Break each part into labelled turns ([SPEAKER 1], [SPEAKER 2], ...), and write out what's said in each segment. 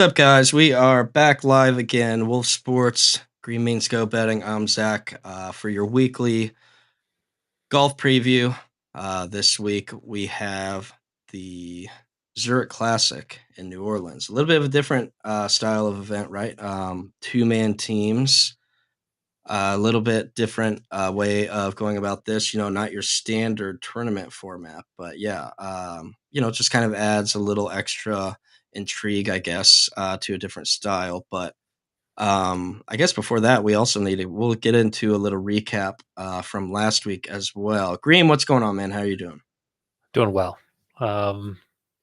[SPEAKER 1] What's up, guys? We are back live again. Wolf Sports, Green Means Go Betting. I'm Zach for your weekly golf preview. This week we have the Zurich Classic in New Orleans. A little bit of a different style of event, right? Two-man teams. A little bit different way of going about this. Not your standard tournament format, but yeah, it just kind of adds a little extra intrigue, I guess, to a different style. But I guess before that, we'll get into a little recap from last week as well. Green, what's going on, man? How are you doing?
[SPEAKER 2] Doing well. I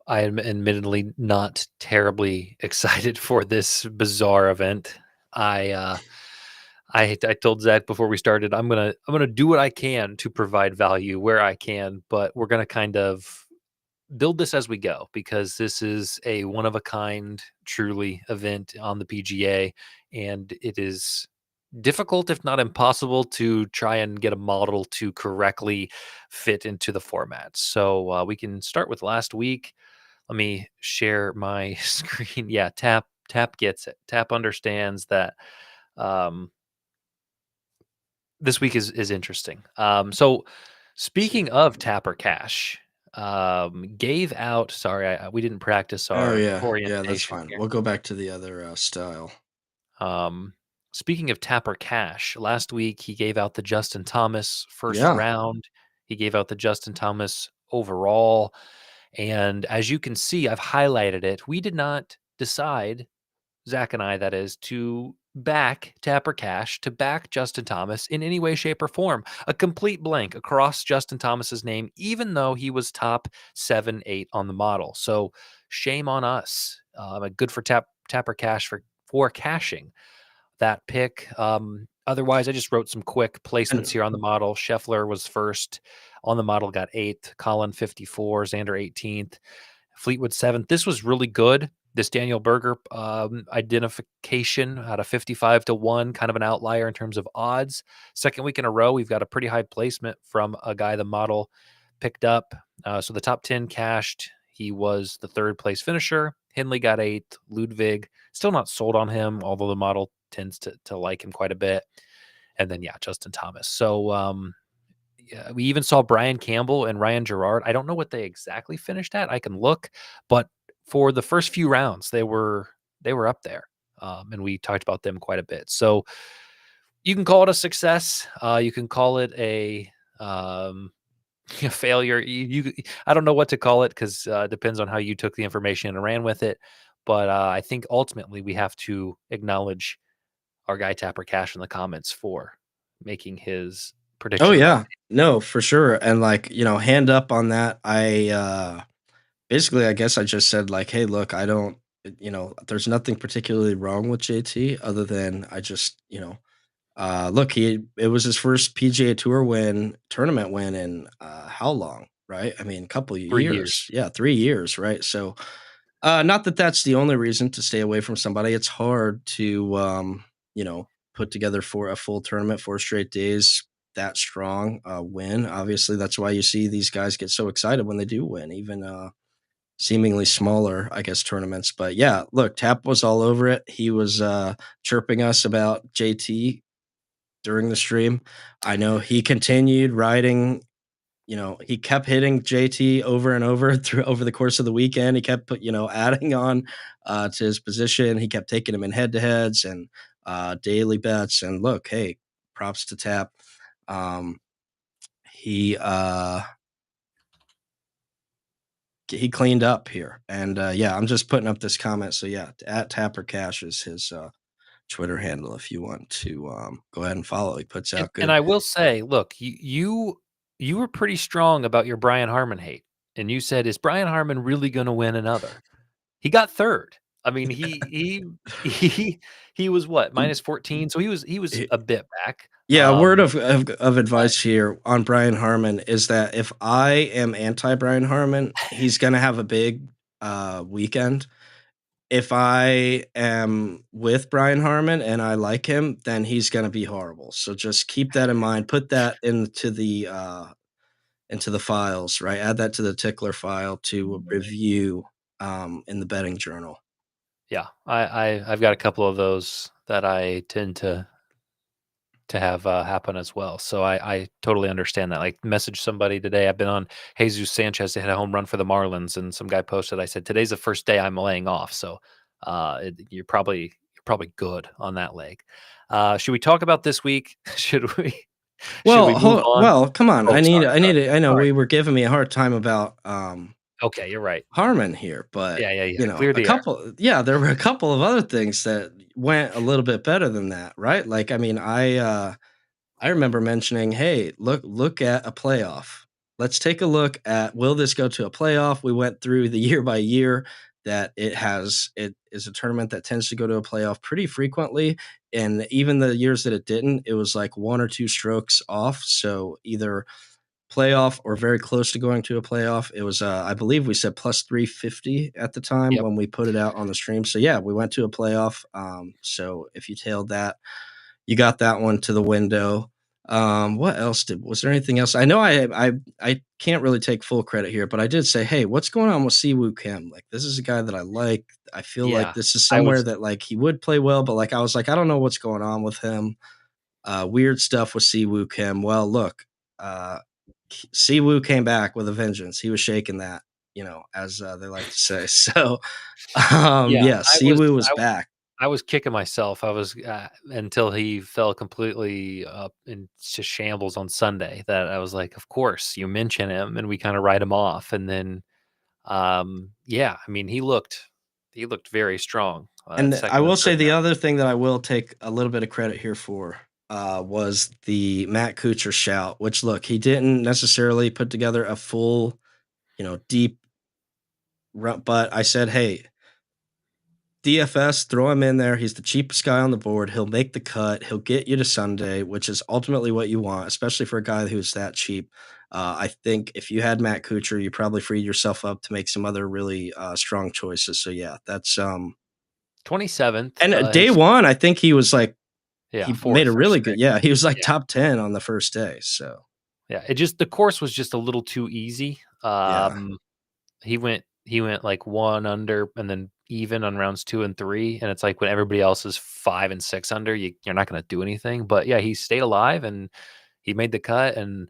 [SPEAKER 2] am admittedly not terribly excited for this bizarre event. I uh, I told Zach before we started I'm gonna do what I can to provide value where I can, but we're gonna kind of build this as we go because this is a one of a kind, truly event on the PGA, and it is difficult, if not impossible, to try and get a model to correctly fit into the format. So we can start with last week. Let me share my screen. Yeah, Tap gets it. Tap understands that um, this week is interesting. So speaking of Tap or Cash, gave out. Sorry, we didn't practice
[SPEAKER 1] Oh
[SPEAKER 2] our
[SPEAKER 1] yeah, that's
[SPEAKER 2] orientation
[SPEAKER 1] fine.
[SPEAKER 2] here.
[SPEAKER 1] We'll go back to the other style.
[SPEAKER 2] Um, Speaking of Tapper Cash, last week he gave out the Justin Thomas first
[SPEAKER 1] Yeah,
[SPEAKER 2] round. He gave out the Justin Thomas overall. And as you can see, I've highlighted it. We did not decide, Zach and I, that is, to back Tapper Cash, to back Justin Thomas in any way, shape, or form. A complete blank across Justin Thomas's name, even though he was top 7, 8 on the model. So shame on us. Good for Tapper Cash for cashing that pick. Otherwise, I just wrote some quick placements
[SPEAKER 1] and
[SPEAKER 2] here on the model. Scheffler was first on the model, got 8th. Colin 54, Xander 18th, Fleetwood 7th. This was really good. This Daniel Berger identification out of 55-1, kind of an outlier in terms of odds. Second week in a row, we've got a pretty high placement from a guy the model picked up. So the top 10 cashed. He was the third place finisher. Hindley got 8th. Ludwig, still not sold on him, although the model tends to like him quite a bit. And then, yeah, Justin Thomas. So yeah, we even saw Brian Campbell and Ryan Gerard. I don't know what they exactly finished at. I can look, but for the first few rounds, they were up there, and we talked about them quite a bit. So you can call it a success. You can call it a failure. I don't know what to call it because it depends on how you took the information and ran with it. But I think ultimately we have to acknowledge our guy Tapper Cash in the comments for making his
[SPEAKER 1] oh
[SPEAKER 2] prediction right.
[SPEAKER 1] yeah, no, for sure. And hand up on that. Basically, I guess I just said like, "Hey, look, I don't, there's nothing particularly wrong with JT other than I just, look, it was his first PGA Tour tournament win in how long, right? I mean, a couple of
[SPEAKER 2] 3 years.
[SPEAKER 1] years, yeah, 3 years, right? So, not that that's the only reason to stay away from somebody. It's hard to, put together for a full tournament, 4 straight days that strong win. Obviously, that's why you see these guys get so excited when they do win, even seemingly smaller, I guess, tournaments. But yeah, look, Tap was all over it. He was chirping us about JT during the stream. I know he continued riding. He kept hitting JT over and over through over the course of the weekend. He kept adding on to his position. He kept taking him in head to heads and daily bets. And look, hey, props to Tap. Um, he he cleaned up here. And yeah, I'm just putting up this comment. So yeah, at Tapper Cash is his Twitter handle if you want to go ahead and follow. He puts
[SPEAKER 2] And
[SPEAKER 1] out
[SPEAKER 2] and
[SPEAKER 1] good.
[SPEAKER 2] I will say, look, you were pretty strong about your Brian Harmon hate, and you said, "Is Brian Harmon really gonna win another?" He got 3rd. I mean, he was what? -14, so he was a bit back.
[SPEAKER 1] Yeah, a word of advice here on Brian Harmon is that if I am anti Brian Harmon, he's gonna have a big weekend. If I am with Brian Harmon and I like him, then he's gonna be horrible. So just keep that in mind. Put that into the files, right? Add that to the tickler file to review in the betting journal.
[SPEAKER 2] Yeah, I've got a couple of those that I tend to have happen as well. So I totally understand that. Like, message somebody today. I've been on Jesus Sanchez to hit a home run for the Marlins, and some guy posted. I said today's the first day I'm laying off, so you're probably good on that leg. Should we talk about this week? Should we move on?
[SPEAKER 1] Well, come on.
[SPEAKER 2] Oh, sorry,
[SPEAKER 1] I need
[SPEAKER 2] sorry,
[SPEAKER 1] to, I know
[SPEAKER 2] sorry.
[SPEAKER 1] we were giving me a hard time about
[SPEAKER 2] Okay, you're right.
[SPEAKER 1] Harmon here, but
[SPEAKER 2] Yeah, yeah, yeah.
[SPEAKER 1] you know,
[SPEAKER 2] Clear the air.
[SPEAKER 1] there were a couple of other things that went a little bit better than that, right? Like, I mean, I remember mentioning, "Hey, look at a playoff. Let's take a look at will this go to a playoff?" We went through the year by year that it is a tournament that tends to go to a playoff pretty frequently, and even the years that it didn't, it was like 1 or 2 strokes off, so either playoff or very close to going to a playoff. It was, I believe we said plus 350 at the time
[SPEAKER 2] Yep.
[SPEAKER 1] when we put it out on the stream. So yeah, we went to a playoff. So if you tailed that, you got that one to the window. What else was there anything else? I know I can't really take full credit here, but I did say, hey, what's going on with Siwoo Kim? Like, this is a guy that I like. I feel like
[SPEAKER 2] Yeah.
[SPEAKER 1] this is
[SPEAKER 2] I
[SPEAKER 1] somewhere
[SPEAKER 2] was.
[SPEAKER 1] that like he would play well, but like I was like, I don't know what's going on with him. Weird stuff with Siwoo Kim. Well, look, uh, Siwoo came back with a vengeance. He was shaking that, as they like to say. So,
[SPEAKER 2] Yeah.
[SPEAKER 1] yeah,
[SPEAKER 2] I was.
[SPEAKER 1] Siwoo was
[SPEAKER 2] I
[SPEAKER 1] back.
[SPEAKER 2] I was kicking myself. I was until he fell completely into shambles on Sunday. That I was like, of course, you mention him, and we kind of write him off. And then, yeah, I mean, he looked very strong that
[SPEAKER 1] And I
[SPEAKER 2] second and
[SPEAKER 1] will
[SPEAKER 2] third
[SPEAKER 1] say the
[SPEAKER 2] round.
[SPEAKER 1] other thing that I will take a little bit of credit here for was the Matt Kuchar shout, which look, he didn't necessarily put together a full, deep run, but I said, hey, DFS, throw him in there. He's the cheapest guy on the board. He'll make the cut. He'll get you to Sunday, which is ultimately what you want, especially for a guy who's that cheap. I think if you had Matt Kuchar, you probably freed yourself up to make some other really strong choices. So yeah, that's
[SPEAKER 2] 27th.
[SPEAKER 1] and day
[SPEAKER 2] His
[SPEAKER 1] one, I think he was like
[SPEAKER 2] Yeah,
[SPEAKER 1] he made a
[SPEAKER 2] fourth or
[SPEAKER 1] really good.
[SPEAKER 2] sixth.
[SPEAKER 1] Yeah, he was like
[SPEAKER 2] Yeah,
[SPEAKER 1] top 10 on the first day. So
[SPEAKER 2] yeah. It just the course was just a little too easy.
[SPEAKER 1] yeah,
[SPEAKER 2] He went like one under and then even on rounds 2 and 3, and it's like when everybody else is 5 and 6 under, you're not going to do anything. But yeah, he stayed alive and he made the cut. And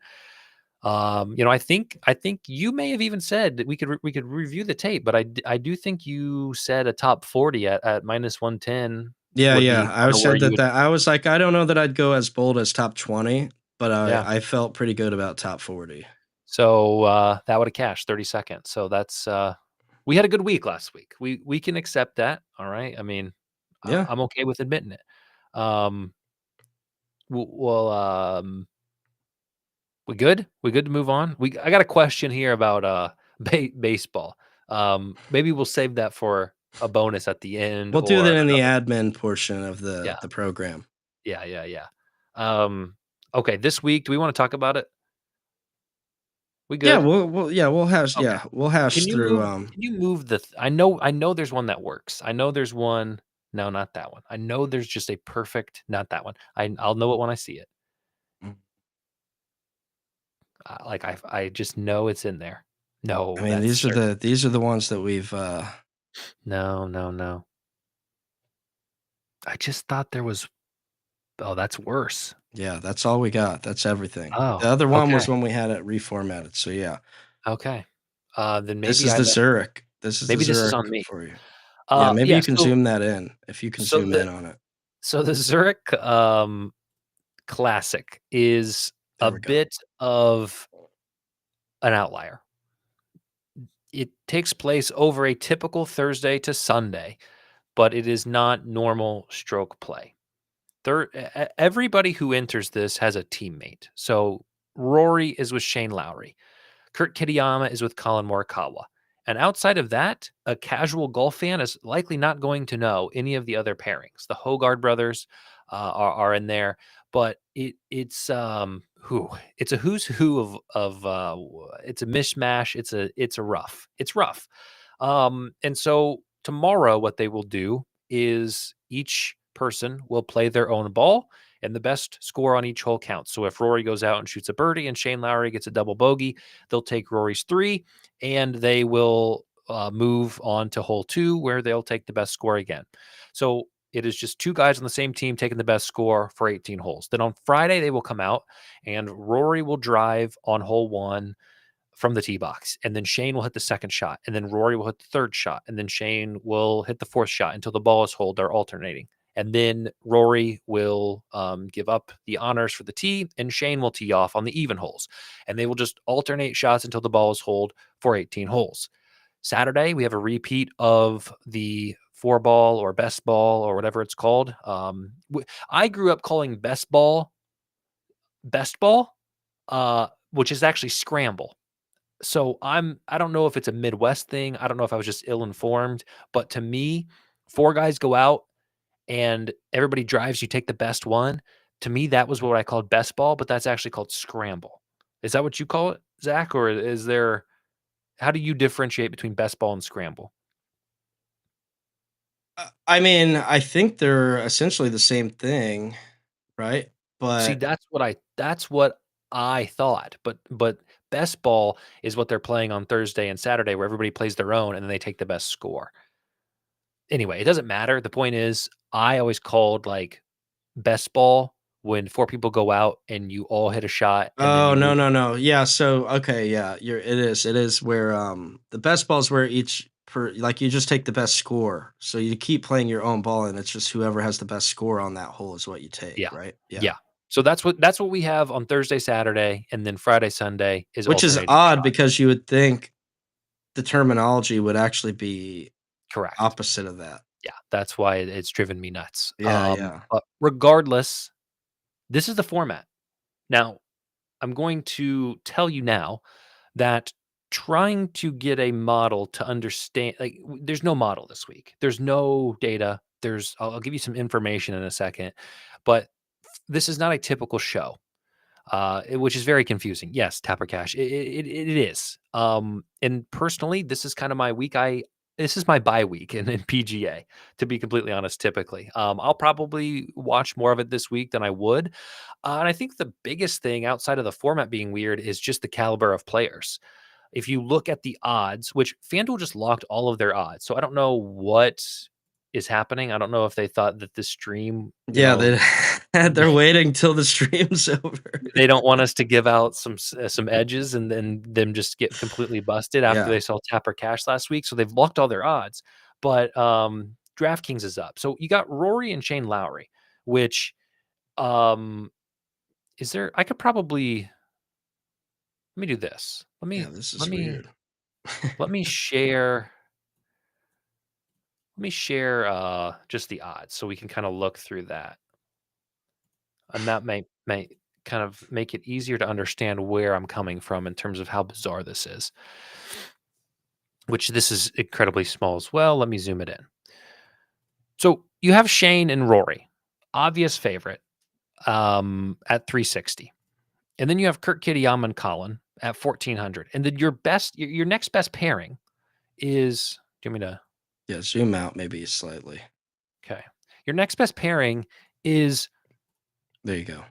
[SPEAKER 2] I think you may have even said that we could review the tape, but I do think you said a top 40 at minus 110
[SPEAKER 1] yeah,
[SPEAKER 2] would
[SPEAKER 1] yeah.
[SPEAKER 2] be
[SPEAKER 1] I
[SPEAKER 2] kind of where
[SPEAKER 1] said
[SPEAKER 2] you would.
[SPEAKER 1] that I was like, I don't know that I'd go as bold as top 20, but
[SPEAKER 2] Yeah.
[SPEAKER 1] I felt pretty good about top 40.
[SPEAKER 2] So, that would have cashed 30 seconds. So that's, we had a good week last week. We can accept that, all right? I mean,
[SPEAKER 1] Yeah.
[SPEAKER 2] I'm okay with admitting it. Um, well, we good? We good to move on? I got a question here about, baseball. Maybe we'll save that for a bonus at the end
[SPEAKER 1] We'll do that
[SPEAKER 2] or
[SPEAKER 1] in the
[SPEAKER 2] another.
[SPEAKER 1] admin portion of
[SPEAKER 2] Yeah,
[SPEAKER 1] the program.
[SPEAKER 2] yeah, yeah, yeah. Um, okay, this week, do we wanna talk about it? We
[SPEAKER 1] Yeah,
[SPEAKER 2] good? Okay.
[SPEAKER 1] we'll hash
[SPEAKER 2] Can you
[SPEAKER 1] through
[SPEAKER 2] move can you move the th I know there's one that works. I know there's one. No, not that one. I know there's just a perfect not that one. I'll know it when I see it. Like, I just know it's in there.
[SPEAKER 1] I
[SPEAKER 2] No,
[SPEAKER 1] mean,
[SPEAKER 2] that's certain.
[SPEAKER 1] these are the ones that we've
[SPEAKER 2] No, no, no. I just thought there was oh, that's worse.
[SPEAKER 1] yeah, that's all we got. That's everything. The
[SPEAKER 2] Oh,
[SPEAKER 1] other one
[SPEAKER 2] okay,
[SPEAKER 1] was when we had it reformatted. So yeah.
[SPEAKER 2] okay. Then
[SPEAKER 1] This
[SPEAKER 2] maybe
[SPEAKER 1] is
[SPEAKER 2] I
[SPEAKER 1] the
[SPEAKER 2] messed
[SPEAKER 1] Zurich. This is the
[SPEAKER 2] maybe this is
[SPEAKER 1] Zurich
[SPEAKER 2] on me.
[SPEAKER 1] for you. Yeah, maybe
[SPEAKER 2] Yeah,
[SPEAKER 1] you can
[SPEAKER 2] so
[SPEAKER 1] zoom that in if you can
[SPEAKER 2] so
[SPEAKER 1] zoom in
[SPEAKER 2] the
[SPEAKER 1] on it.
[SPEAKER 2] so the Zurich, Classic is
[SPEAKER 1] There
[SPEAKER 2] a
[SPEAKER 1] we go.
[SPEAKER 2] bit of an outlier. It takes place over a typical Thursday to Sunday, but it is not normal stroke play. Everybody who enters this has a teammate. So Rory is with Shane Lowry. Kurt Kitayama is with Colin Morikawa. And outside of that, a casual golf fan is likely not going to know any of the other pairings. The Hogard brothers are in there, but it's a who's who of it's a mishmash. It's rough. And so tomorrow, what they will do is each person will play their own ball, and the best score on each hole counts. So if Rory goes out and shoots a birdie and Shane Lowry gets a double bogey, they'll take Rory's 3 and they will move on to hole 2, where they'll take the best score again. So it is just 2 guys on the same team taking the best score for 18 holes. Then on Friday, they will come out and Rory will drive on hole 1 from the tee box, and then Shane will hit the second shot, and then Rory will hit the third shot, and then Shane will hit the fourth shot until the ball is holed. They're alternating. And then Rory will give up the honors for the tee, and Shane will tee off on the even holes. And they will just alternate shots until the ball is holed for 18 holes. Saturday, we have a repeat of the 4-ball or best ball or whatever it's called. I grew up calling best ball, which is actually scramble. So I don't know if it's a Midwest thing. I don't know if I was just ill-informed, but to me, 4 guys go out and everybody drives, you take the best one. To me, that was what I called best ball, but that's actually called scramble. Is that what you call it, Zach? Or is there, how do you differentiate between best ball and scramble?
[SPEAKER 1] I mean, I think they're essentially the same thing, right?
[SPEAKER 2] See,
[SPEAKER 1] But
[SPEAKER 2] that's what I thought. But best ball is what they're playing on Thursday and Saturday, where everybody plays their own and then they take the best score. Anyway, it doesn't matter. The point is, I always called like best ball when 4 people go out and you all hit a shot and then
[SPEAKER 1] oh,
[SPEAKER 2] you
[SPEAKER 1] no,
[SPEAKER 2] move.
[SPEAKER 1] no, no. Yeah, so okay, yeah, it is where the best ball is where each per like you just take the best score. So you keep playing your own ball and it's just whoever has the best score on that hole is what you take,
[SPEAKER 2] Yeah.
[SPEAKER 1] right? Yeah.
[SPEAKER 2] Yeah. So that's what we have on Thursday, Saturday, and then Friday, Sunday is
[SPEAKER 1] Which is
[SPEAKER 2] alternating
[SPEAKER 1] odd
[SPEAKER 2] shots.
[SPEAKER 1] because you would think the terminology would actually be
[SPEAKER 2] Correct.
[SPEAKER 1] opposite of that.
[SPEAKER 2] Yeah, that's why it's driven me nuts.
[SPEAKER 1] Yeah, yeah.
[SPEAKER 2] But regardless, this is the format. Now, I'm going to tell you now that trying to get a model to understand, like, there's no model this week. There's no data. I'll give you some information in a second, but this is not a typical show, which is very confusing. Yes, Tapper Cash, it is. And personally, this is kind of my week. This is my bye week in PGA, to be completely honest. Typically, I'll probably watch more of it this week than I would. And I think the biggest thing outside of the format being weird is just the caliber of players. If you look at the odds, which FanDuel just locked all of their odds, so I don't know what is happening. I don't know if they thought that the stream,
[SPEAKER 1] Yeah, they they're waiting till the stream's over.
[SPEAKER 2] they don't want us to give out some edges and then them just get completely busted after
[SPEAKER 1] Yeah.
[SPEAKER 2] they saw Tapper Cash last week. So they've locked all their odds. But DraftKings is up. So you got Rory and Shane Lowry, which um is there, I could probably, let me do this.
[SPEAKER 1] Yeah, this
[SPEAKER 2] Let
[SPEAKER 1] is
[SPEAKER 2] me
[SPEAKER 1] weird.
[SPEAKER 2] let me share just the odds so we can kind of look through that. And that may kind of make it easier to understand where I'm coming from in terms of how bizarre this is. Which this is incredibly small as well. Let me zoom it in. So you have Shane and Rory, obvious favorite, at 360. And then you have Kurt Kitayama and Colin at 1400. And then your next best pairing is, do you want me to,
[SPEAKER 1] Yeah, zoom out maybe slightly.
[SPEAKER 2] okay. Your next best pairing is
[SPEAKER 1] There you go.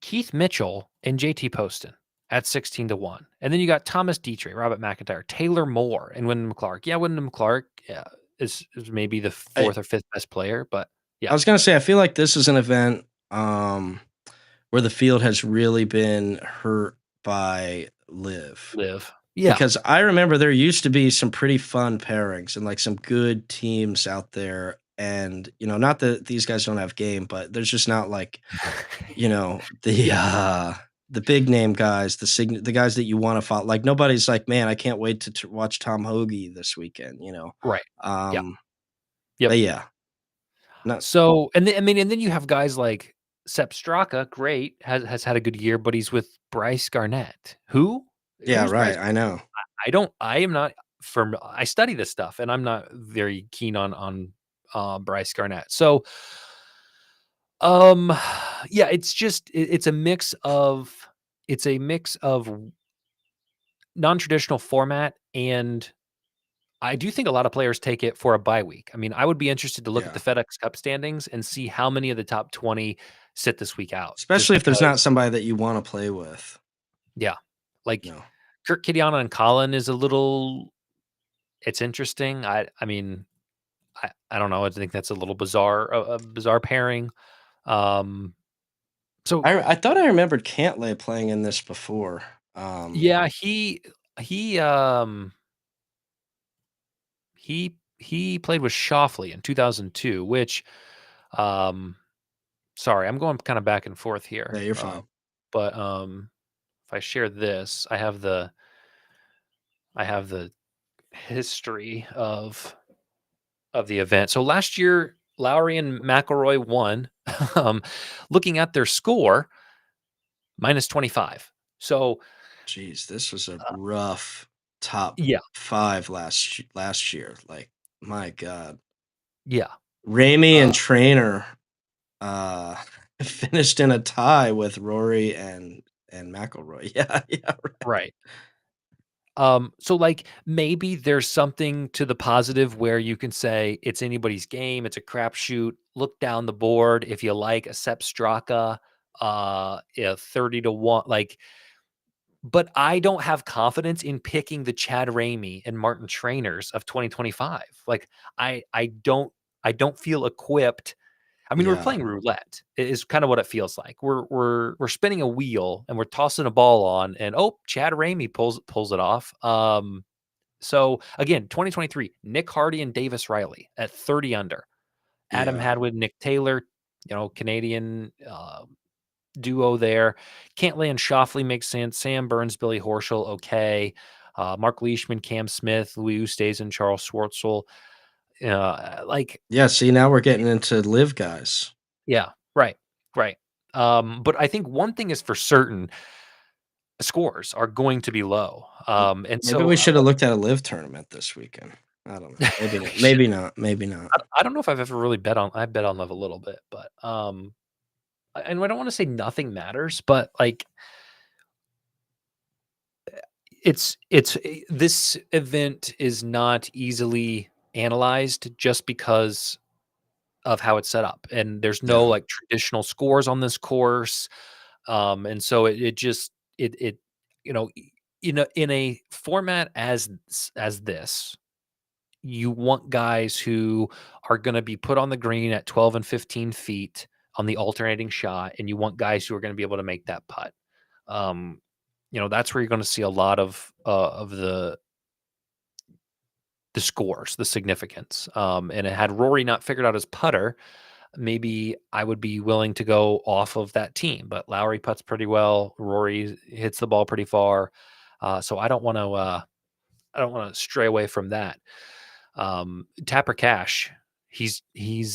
[SPEAKER 2] Keith Mitchell and JT Poston at 16-1. And then you got Thomas Dietrich, Robert McIntyre, Taylor Moore, and Wyndham Clark. Yeah, Wyndham Clark, yeah, is maybe the
[SPEAKER 1] I
[SPEAKER 2] 4th or 5th best player, but
[SPEAKER 1] I
[SPEAKER 2] yeah,
[SPEAKER 1] was gonna say I feel like this is an event where the field has really been hurt by live.
[SPEAKER 2] live. Yeah.
[SPEAKER 1] Because I remember there used to be some pretty fun pairings and like some good teams out there. And not that these guys don't have game, but there's just not like the
[SPEAKER 2] Yeah.
[SPEAKER 1] the big name guys, the guys that you want to follow. Like nobody's like, man, I can't wait to watch Tom Hoagie this weekend.
[SPEAKER 2] Right. Yeah.
[SPEAKER 1] Um,
[SPEAKER 2] Yep.
[SPEAKER 1] but yeah, not
[SPEAKER 2] So, and then, I mean, and then you have guys like Sepp Straka, great, has had a good year, but he's with Bryce Garnett.
[SPEAKER 1] yeah,
[SPEAKER 2] Who's Bryce?
[SPEAKER 1] right. I know.
[SPEAKER 2] I am not from, I study this stuff and I'm not very keen on Bryce Garnett. So, um, yeah, it's a mix of, non-traditional format, and I do think a lot of players take it for a bye week. I mean, I would be interested to look at the
[SPEAKER 1] Yeah,
[SPEAKER 2] FedEx Cup standings and see how many of the top 20 sit this week out. Just
[SPEAKER 1] especially if there's not
[SPEAKER 2] because,
[SPEAKER 1] somebody that you want to play with.
[SPEAKER 2] yeah, like
[SPEAKER 1] No.
[SPEAKER 2] Kurt Kitayama and Colin is a little. it's interesting. I mean, I don't know. I think that's a little bizarre, a bizarre pairing. Um, so
[SPEAKER 1] I thought I remembered Cantlay playing in this before.
[SPEAKER 2] yeah, he um he played with Shoffley in 2002, which um sorry, I'm going kind of back and forth
[SPEAKER 1] Yeah,
[SPEAKER 2] here.
[SPEAKER 1] you're fine.
[SPEAKER 2] But if I share this, I have the history of the event. So last year, Lowry and McElroy won. um, looking at their score, minus 25. So
[SPEAKER 1] Jeez, this was a
[SPEAKER 2] uh,
[SPEAKER 1] rough top
[SPEAKER 2] yeah,
[SPEAKER 1] 5 last year. Like, my god.
[SPEAKER 2] yeah,
[SPEAKER 1] Ramey
[SPEAKER 2] uh,
[SPEAKER 1] and Trainer, uh, finished in a tie with Rory and McIlroy. Yeah, yeah,
[SPEAKER 2] right. So like maybe there's something to the positive where you can say it's anybody's game, it's a crapshoot. Look down the board if you like a Sepp Straka, yeah, 30 to 1. Like, but I don't have confidence in picking the Chad Ramey and Martin Trainers of 2025. Like, I don't feel equipped. I mean, we're
[SPEAKER 1] yeah,
[SPEAKER 2] playing roulette. Is kind of what it feels like. We're spinning a wheel and we're tossing a ball on, and oh, Chad Ramey pulls it off. So again, 2023, Nick Hardy and Davis Riley at 30 under. Adam
[SPEAKER 1] yeah.
[SPEAKER 2] Hadwin, Nick Taylor, Canadian duo there. Cantlay and Shoffley makes sense. Sam Burns, Billy Horschel, okay. Mark Leishman, Cam Smith, Louis Oosthuizen, Charles Schwartzel. Like,
[SPEAKER 1] Yeah, see, now we're getting into live guys.
[SPEAKER 2] yeah, right, right. But I think one thing is for certain: scores are going to be low.
[SPEAKER 1] M
[SPEAKER 2] And
[SPEAKER 1] Maybe
[SPEAKER 2] so
[SPEAKER 1] we shoulda looked at a live tournament this weekend. I don't know. Maybe
[SPEAKER 2] we
[SPEAKER 1] not.
[SPEAKER 2] should.
[SPEAKER 1] Maybe not. Maybe not.
[SPEAKER 2] I don't know if I've ever really bet on. I bet on love a little bit, but and I don't want to say nothing matters, but like this event is not easily analyzed just because of how it's set up, and there's no
[SPEAKER 1] Yeah,
[SPEAKER 2] like traditional scores on this course, and so it just it you know in a format as this, you want guys who are going to be put on the green at 12 and 15 feet on the alternating shot, and you want guys who are going to be able to make that putt. um that's where you're going to see a lot of the scores, the significance. And it had Rory not figured out his putter, maybe I would be willing to go off of that team. But Lowry putts pretty well. Rory hits the ball pretty far. So I don't want to. I don't want to stray away from that. Tapper Cash, he's he-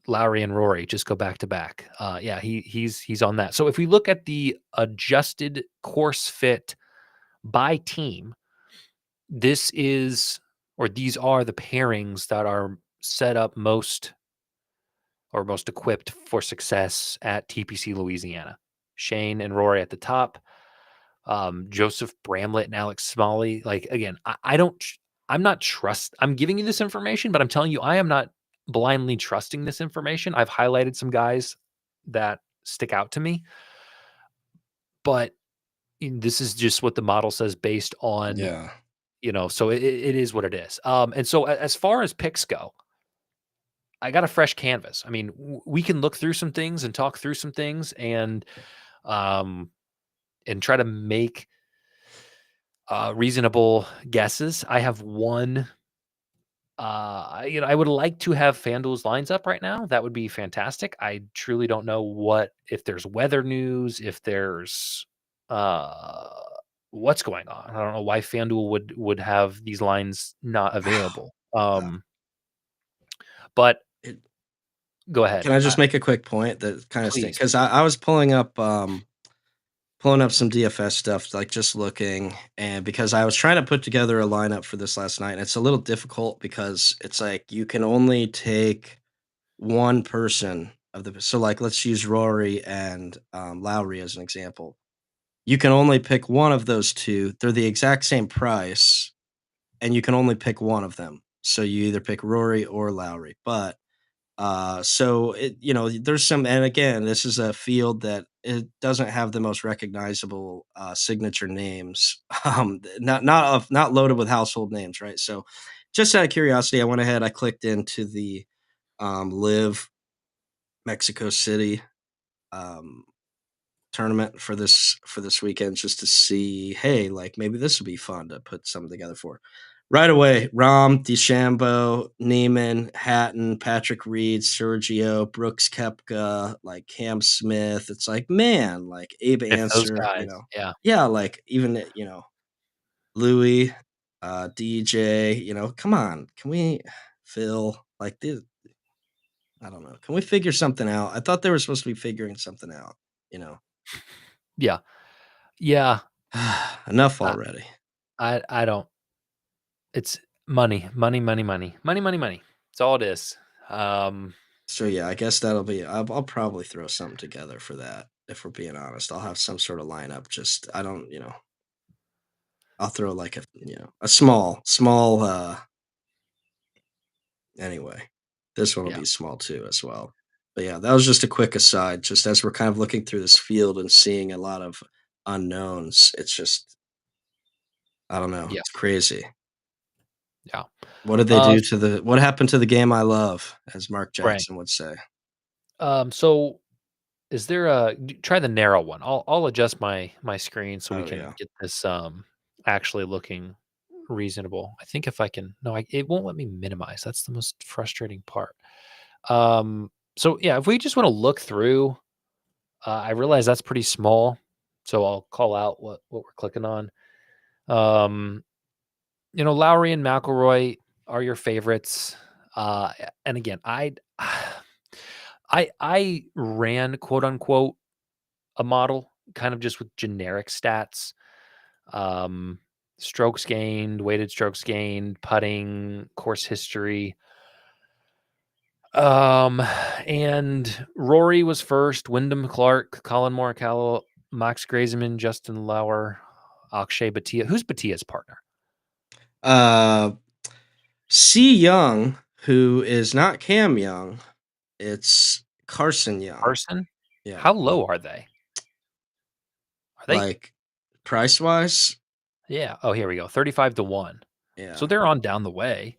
[SPEAKER 2] Lowry and Rory just go back to back. Yeah, he's on that. So if we look at the adjusted course fit by team, this is or these are the pairings that are set up most or most equipped for success at TPC Louisiana. Shane and Rory at the top, Joseph Bramlett and Alex Smalley. Like again, I don't, I'm not trust. I'm giving you this information, but I'm telling you, I am not blindly trusting this information. I've highlighted some guys that stick out to me, but this is just what the model says based on,
[SPEAKER 1] yeah.
[SPEAKER 2] so it is what it is. And so as far as picks go, I got a fresh canvas. I mean, we can look through some things and talk through some things um, and try to make reasonable guesses. I have one. I would like to have FanDuel's lines up right now. That would be fantastic. I truly don't know if there's weather news, if there's uh, what's going on. I don't know why FanDuel would have these lines not available.
[SPEAKER 1] Uh,
[SPEAKER 2] But
[SPEAKER 1] it
[SPEAKER 2] go ahead.
[SPEAKER 1] Can I just make a quick point that kinda stink?
[SPEAKER 2] Please.
[SPEAKER 1] 'Cause I was pulling up some DFS stuff, like, just looking, and because I was trying to put together a lineup for this last night, and it's a little difficult because it's like you can only take one person of the so, like, let's use Rory and, Lowry as an example. You can only pick one of those 2. They're the exact same price, and you can only pick one of them. So you either pick Rory or Lowry, but So there's some, and again, this is a field that it doesn't have the most recognizable signature names, not loaded with household names, right? So, just out of curiosity, I went ahead, I clicked into the Live Mexico City um, tournament for this weekend just to see, hey, like maybe this would be fun to put something together for. Right away, Rom, DeChambeau, Neiman, Hatton, Patrick Reed, Sergio, Brooks Kepka, like Cam Smith. It's like, man, like Abe
[SPEAKER 2] If those
[SPEAKER 1] Answer,
[SPEAKER 2] guys, yeah,
[SPEAKER 1] yeah, like even Louis, DJ, come on, can we Phil like this? I don't know. Can we figure something out? I thought they were supposed to be figuring something out. You know,
[SPEAKER 2] yeah, yeah.
[SPEAKER 1] enough
[SPEAKER 2] I
[SPEAKER 1] already.
[SPEAKER 2] I don't. It's money, money, money, money, money, money, money. It's all it is. Um,
[SPEAKER 1] So yeah, I guess that'll be. I'll probably throw something together for that. If we're being honest, I'll have some sort of lineup. Just I don't, I'll throw like a small. Anyway, this one will
[SPEAKER 2] yeah,
[SPEAKER 1] be small too as well. But yeah, that was just a quick aside. Just as we're kind of looking through this field and seeing a lot of unknowns, it's just I don't know.
[SPEAKER 2] yeah,
[SPEAKER 1] It's crazy.
[SPEAKER 2] yeah.
[SPEAKER 1] What did they
[SPEAKER 2] Uh,
[SPEAKER 1] do to the? What happened to the game I love, as Mark
[SPEAKER 2] right.
[SPEAKER 1] Jackson would say?
[SPEAKER 2] So is there try the narrow one? I'll adjust my screen so we
[SPEAKER 1] Oh
[SPEAKER 2] can
[SPEAKER 1] yeah.
[SPEAKER 2] get this actually looking reasonable. I think if I can, no, it won't let me minimize. That's the most frustrating part. So yeah, if we just want to look through, I realize that's pretty small, so I'll call out what we're clicking on. Um, Lowry and McIlroy are your favorites. And again, I ran quote unquote a model kind of just with generic stats, um, strokes gained, weighted strokes gained, putting, course history. Um, and Rory was first, Wyndham Clark, Colin Morikawa, Max Grayson, Justin Lauer, Akshay Bhatia. Who's Bhatia's partner?
[SPEAKER 1] Uh, C. Young, who is not Cam Young, it's Carson Young.
[SPEAKER 2] Carson?
[SPEAKER 1] Yeah,
[SPEAKER 2] How low are they? Are they?
[SPEAKER 1] like price wise,
[SPEAKER 2] Yeah. Oh, here we go. 35 to 1. So
[SPEAKER 1] yeah,
[SPEAKER 2] they're on down the way.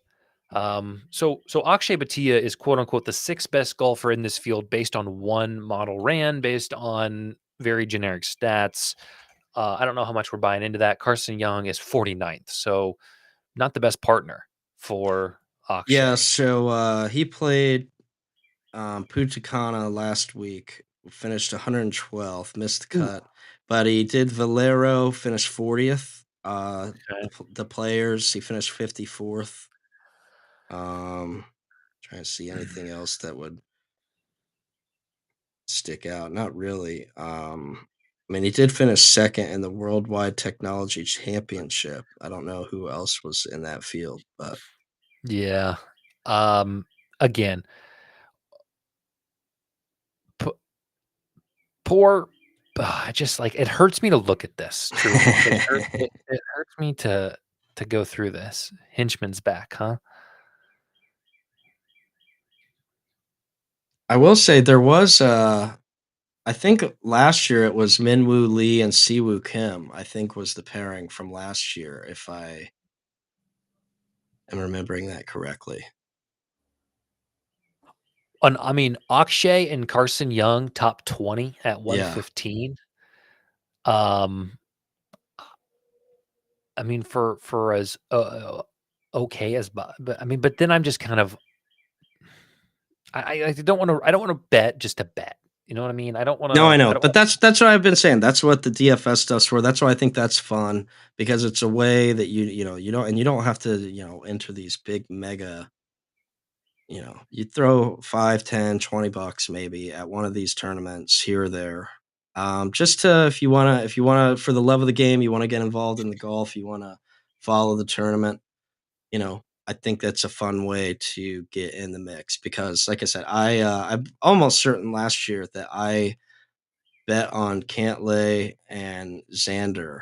[SPEAKER 2] So Akshay Bhatia is quote unquote the sixth best golfer in this field based on one model ran, based on very generic stats. I don't know how much we're buying into that. Carson Young is 49th, so not the best partner for
[SPEAKER 1] yeah.
[SPEAKER 2] Akshay.
[SPEAKER 1] So he played Punta Cana last week, finished 112th, missed the
[SPEAKER 2] Ooh,
[SPEAKER 1] cut, but he did Valero, finished 40th.
[SPEAKER 2] okay.
[SPEAKER 1] The players, he finished 54th. Trying to see anything else that would stick out. Not really. I mean, he did finish second in the Worldwide Technology Championship. I don't know who else was in that field, but
[SPEAKER 2] Yeah. Um, Again, p- poor. I just like it hurts me to look at this. Truly, it hurts me to go through this. Hinchman's back, huh?
[SPEAKER 1] I will say there was. I think last year it was Minwoo Lee and Siwoo Kim. I think was the pairing from last year, if I am remembering that correctly.
[SPEAKER 2] I mean, Akshay and Carson Young top 20 at
[SPEAKER 1] Yeah.
[SPEAKER 2] 115. Um, I mean, for as okay as, but I mean, but then I'm just kind of I don't want to bet just to bet. You know what I mean?
[SPEAKER 1] No, I
[SPEAKER 2] I
[SPEAKER 1] know,
[SPEAKER 2] don't
[SPEAKER 1] but
[SPEAKER 2] want.
[SPEAKER 1] that's what I've been saying. That's what the DFS stuff's for. That's why I think that's fun because it's a way that you don't have to enter these big mega. You throw 5, 10, $20 maybe at one of these tournaments here or there. Just to if you wanna for the love of the game, you wanna get involved in the golf, you wanna follow the tournament, I think that's a fun way to get in the mix because like I said, I'm almost certain last year that I bet on Cantlay and Xander,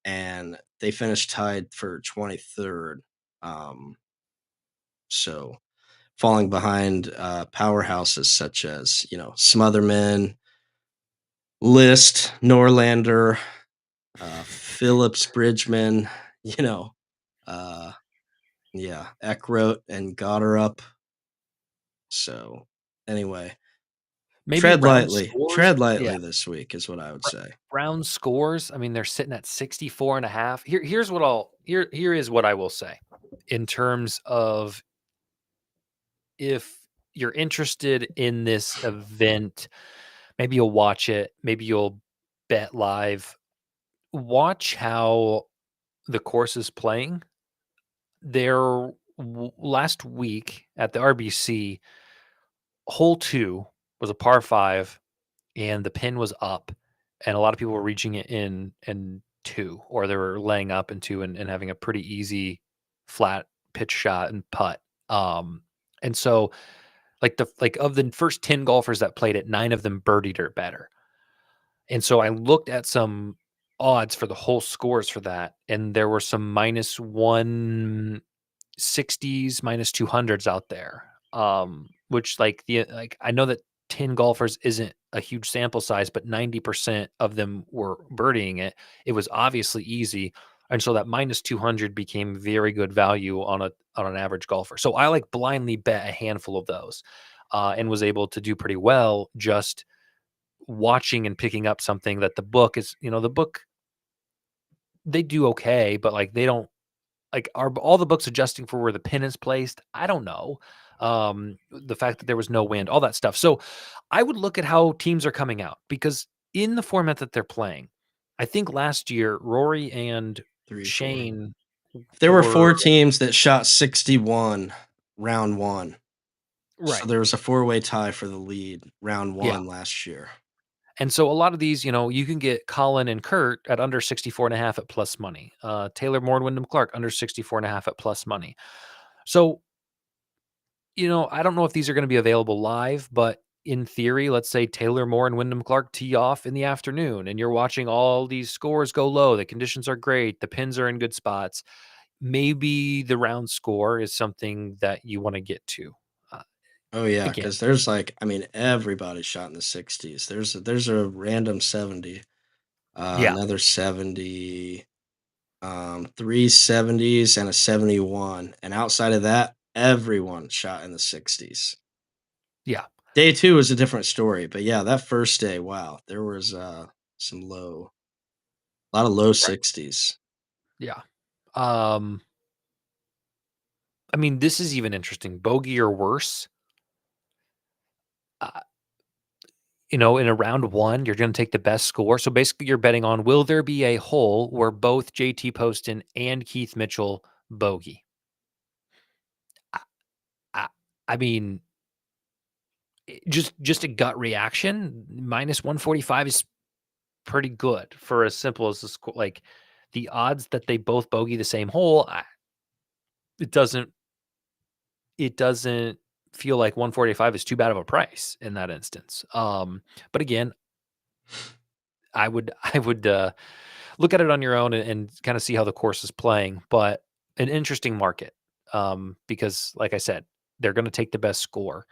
[SPEAKER 1] and they finished tied for 23rd. Um, so falling behind powerhouses such as, Smotherman, List, Norlander, Phillips, Bridgman, you know, uh, yeah, Eckroat and Gotterup. So, anyway,
[SPEAKER 2] Maybe round scores.
[SPEAKER 1] tread
[SPEAKER 2] Yeah.
[SPEAKER 1] lightly this week is what I would
[SPEAKER 2] r-
[SPEAKER 1] say.
[SPEAKER 2] Round scores. I mean, they're sitting at 64 and a half. Here is what I will say in terms of if you're interested in this event, maybe you'll watch it, maybe you'll bet live. Watch how the course is playing. Last week at the RBC, hole 2 was a par 5 and the pin was up, and a lot of people were reaching it in 2, or they were laying up in 2 and having a pretty easy flat pitch shot and putt. And so like of the first 10 golfers that played it, 9 of them birdied or better. And so I looked at some odds for the whole scores for that, and there were some minus 160s, minus 200s out there. Which like I know that 10 golfers isn't a huge sample size, but 90% of them were birdieing it. It was obviously easy. And so that minus 200 became very good value on an average golfer. So I like blindly bet a handful of those, and was able to do pretty well just watching and picking up something that the book is, the book, they do okay, but like they don't, like, are all the books adjusting for where the pin is placed? I don't know. The fact that there was no wind, all that stuff. So I would look at how teams are coming out, because in the format that they're playing, I think last year Rory and
[SPEAKER 1] 3, 4.
[SPEAKER 2] Shane
[SPEAKER 1] There were
[SPEAKER 2] were
[SPEAKER 1] 4 teams that shot 61 round 1. So
[SPEAKER 2] right.
[SPEAKER 1] there was a four-way tie for the lead round
[SPEAKER 2] Yeah.
[SPEAKER 1] 1 last year.
[SPEAKER 2] And so a lot of these, you can get Colin and Kurt at under 64 and a half at plus money. Taylor Moore and Wyndham Clark under 64 and a half at plus money. So, I don't know if these are going to be available live, but in theory, let's say Taylor Moore and Wyndham Clark tee off in the afternoon and you're watching all these scores go low. The conditions are great. The pins are in good spots. Maybe the round score is something that you want to get to. Uh,
[SPEAKER 1] Oh, yeah,
[SPEAKER 2] Again,
[SPEAKER 1] because there's, everybody shot in the 60s. There's a random 70,
[SPEAKER 2] yeah,
[SPEAKER 1] another 70, 3 70s, and a 71, and outside of that, everyone shot in the 60s.
[SPEAKER 2] yeah,
[SPEAKER 1] Day 2 was a different story, but yeah, that first day, wow, there was, some a lot of low
[SPEAKER 2] right.
[SPEAKER 1] 60s.
[SPEAKER 2] Yeah. Um, I mean, this is even interesting. Bogey or worse. Uh, in a round one, you're going to take the best score. So basically, you're betting on, will there be a hole where both JT Poston and Keith Mitchell bogey? I, I, I mean, just a gut reaction. Minus 145 is pretty good for as simple as the score. Like the odds that they both bogey the same hole, it doesn't it doesn't feel like 145 is too bad of a price in that instance. But again, I would look at it on your own and kind of see how the course is playing. But an interesting market, because, like I said, they're going to take the best score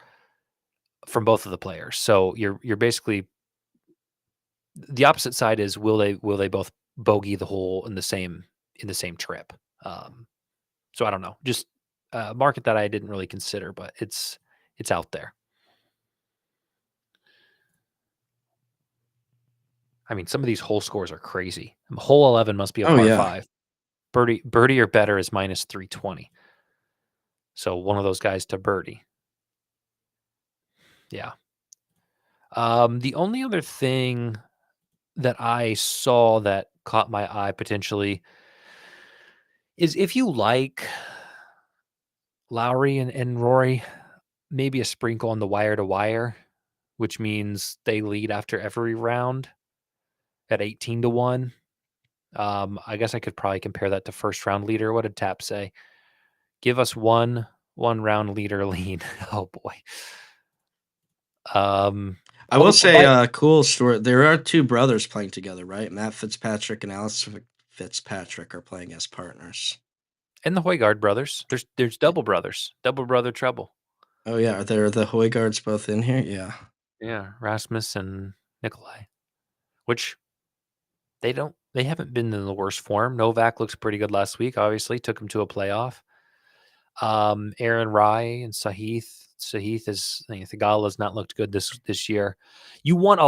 [SPEAKER 2] from both of the players. So you're basically, the opposite side is, will they both bogey the hole in the same trip? So I don't know, just a market that I didn't really consider, but it's out there. I mean, some of these hole scores are crazy. Hole 11 must be a
[SPEAKER 1] Oh,
[SPEAKER 2] par
[SPEAKER 1] yeah.
[SPEAKER 2] 5. Birdie or better is minus 320. So one of those guys to birdie. Yeah. The only other thing that I saw that caught my eye potentially is, if you like Lowry and Rory, maybe a sprinkle on the wire to wire, which means they lead after every round at 18 to 1. I guess I could probably compare that to first round leader. What did Tap say? Give us one round leader lead. Oh boy. Um,
[SPEAKER 1] I will
[SPEAKER 2] although
[SPEAKER 1] say,
[SPEAKER 2] by
[SPEAKER 1] cool story. There are 2 brothers playing together, right? Matt Fitzpatrick and Alex Fitzpatrick are playing as partners.
[SPEAKER 2] and the Hoygaard brothers, there's double brothers, double brother trouble.
[SPEAKER 1] Oh, yeah, are there the Højgaards both in here? Yeah.
[SPEAKER 2] Yeah, Rasmus and Nikolai, which they haven't been in the worst form. Novak looks pretty good last week, obviously, took him to a playoff. Aaron Rai and Sahith is Thigala's not looked good this year. You want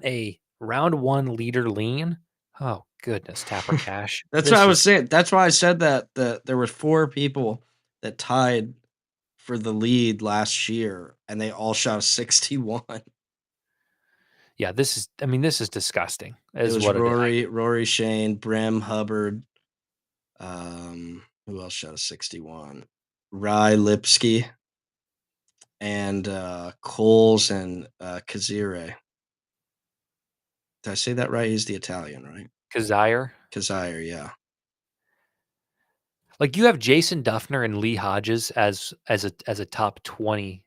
[SPEAKER 2] a round one leader lean? Oh goodness, Tapper Cash.
[SPEAKER 1] That's what I
[SPEAKER 2] This
[SPEAKER 1] was
[SPEAKER 2] is
[SPEAKER 1] saying. That's why I said that there were 4 people that tied for the lead last year, and they all shot a 61.
[SPEAKER 2] yeah, this is disgusting,
[SPEAKER 1] It
[SPEAKER 2] is
[SPEAKER 1] was
[SPEAKER 2] what it is.
[SPEAKER 1] Rory, Shane, Brim, Hubbard, who else shot a 61? Rye, Lipsky, and, Coles and, Kazire. Did I say that right? He's the Italian, right?
[SPEAKER 2] Kazire.
[SPEAKER 1] Kazire, yeah.
[SPEAKER 2] Like you have Jason Duffner and Lee Hodges as a top 20